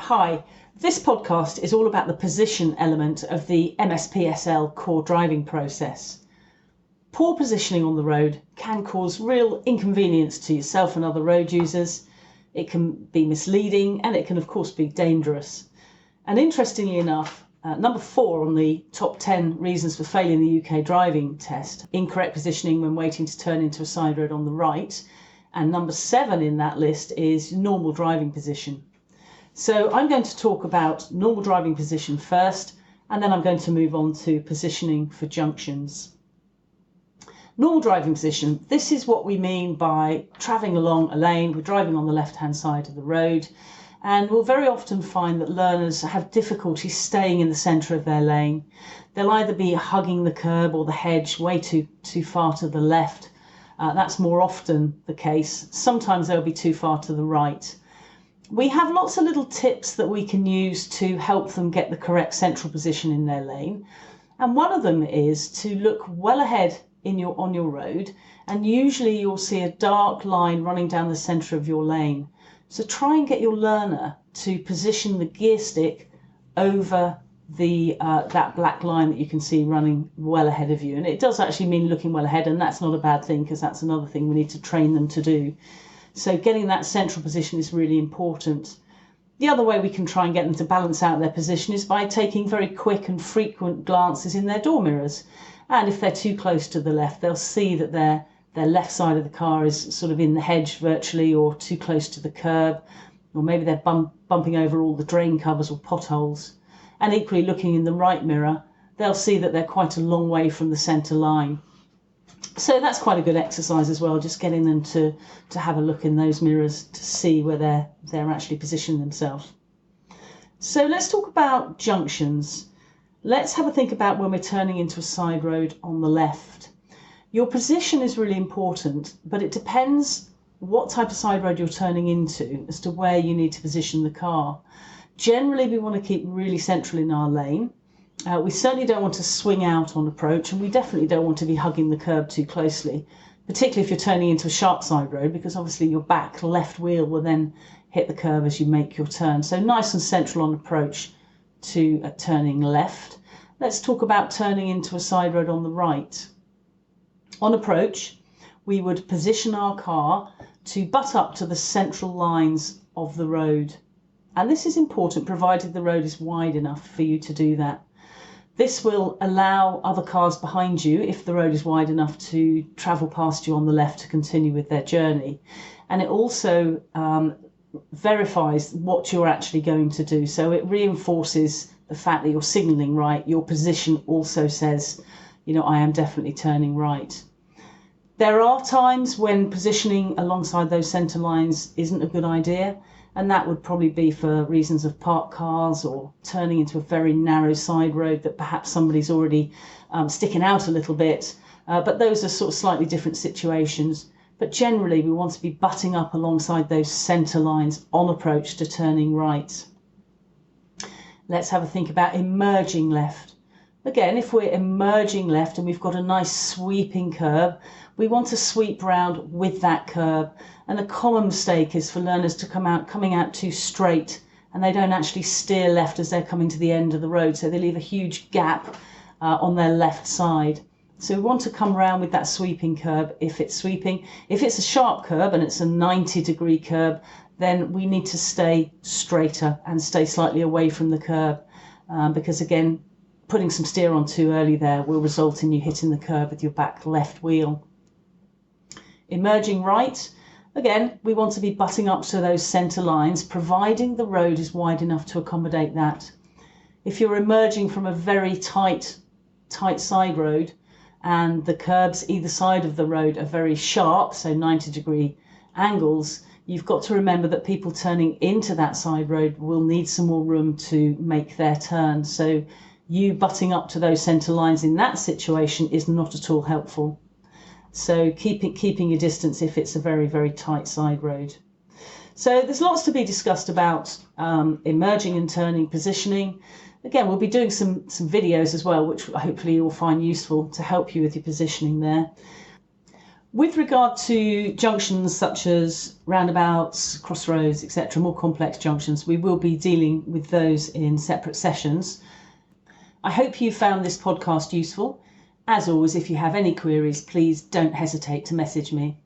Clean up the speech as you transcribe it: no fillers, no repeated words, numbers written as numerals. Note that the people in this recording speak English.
Hi, this podcast is all about the position element of the MSPSL core driving process. Poor positioning on the road can cause real inconvenience to yourself and other road users. It can be misleading and it can of course be dangerous. And interestingly enough, number 4 on the top 10 reasons for failing the UK driving test, incorrect positioning when waiting to turn into a side road on the right. And number 7 in that list is normal driving position. So I'm going to talk about normal driving position first, and then I'm going to move on to positioning for junctions. Normal driving position, this is what we mean by travelling along a lane. We're driving on the left-hand side of the road, and we'll very often find that learners have difficulty staying in the centre of their lane. They'll either be hugging the curb or the hedge way too far to the left. That's more often the case. Sometimes they'll be too far to the right. We have lots of little tips that we can use to help them get the correct central position in their lane. And one of them is to look well ahead on your road, and usually you'll see a dark line running down the centre of your lane. So try and get your learner to position the gear stick over that black line that you can see running well ahead of you. And it does actually mean looking well ahead, and that's not a bad thing because that's another thing we need to train them to do. So getting that central position is really important. The other way we can try and get them to balance out their position is by taking very quick and frequent glances in their door mirrors. And if they're too close to the left, they'll see that their left side of the car is sort of in the hedge virtually, or too close to the curb, or maybe they're bumping over all the drain covers or potholes. And equally, looking in the right mirror, they'll see that they're quite a long way from the centre line. So that's quite a good exercise as well, just getting them to have a look in those mirrors to see where they're actually positioning themselves. So let's talk about junctions. Let's have a think about when we're turning into a side road on the left. Your position is really important, but it depends what type of side road you're turning into as to where you need to position the car. Generally, we want to keep really central in our lane. We certainly don't want to swing out on approach, and we definitely don't want to be hugging the curb too closely, particularly if you're turning into a sharp side road, because obviously your back left wheel will then hit the curb as you make your turn. So nice and central on approach to turning left. Let's talk about turning into a side road on the right. On approach, we would position our car to butt up to the central lines of the road. And this is important provided the road is wide enough for you to do that. This will allow other cars behind you, if the road is wide enough, to travel past you on the left to continue with their journey. And it also verifies what you're actually going to do. So it reinforces the fact that you're signalling right. Your position also says, I am definitely turning right. There are times when positioning alongside those centre lines isn't a good idea. And that would probably be for reasons of parked cars or turning into a very narrow side road that perhaps somebody's already sticking out a little bit. But those are sort of slightly different situations. But generally, we want to be butting up alongside those centre lines on approach to turning right. Let's have a think about emerging left. Again, if we're emerging left and we've got a nice sweeping curb, we want to sweep round with that curb. And a common mistake is for learners to coming out too straight, and they don't actually steer left as they're coming to the end of the road. So they leave a huge gap on their left side. So we want to come round with that sweeping curb if it's sweeping. If it's a sharp curb and it's a 90-degree curb, then we need to stay straighter and stay slightly away from the curb, because again, putting some steer on too early there will result in you hitting the curb with your back left wheel. Emerging right, again, we want to be butting up to those centre lines, providing the road is wide enough to accommodate that. If you're emerging from a very tight side road and the curbs either side of the road are very sharp, so 90-degree angles, you've got to remember that people turning into that side road will need some more room to make their turn. So you butting up to those centre lines in that situation is not at all helpful. So keeping your distance if it's a very, very tight side road. So there's lots to be discussed about emerging and turning positioning. Again, we'll be doing some videos as well, which hopefully you'll find useful to help you with your positioning there. With regard to junctions such as roundabouts, crossroads, etc., more complex junctions, we will be dealing with those in separate sessions. I hope you found this podcast useful. As always, if you have any queries, please don't hesitate to message me.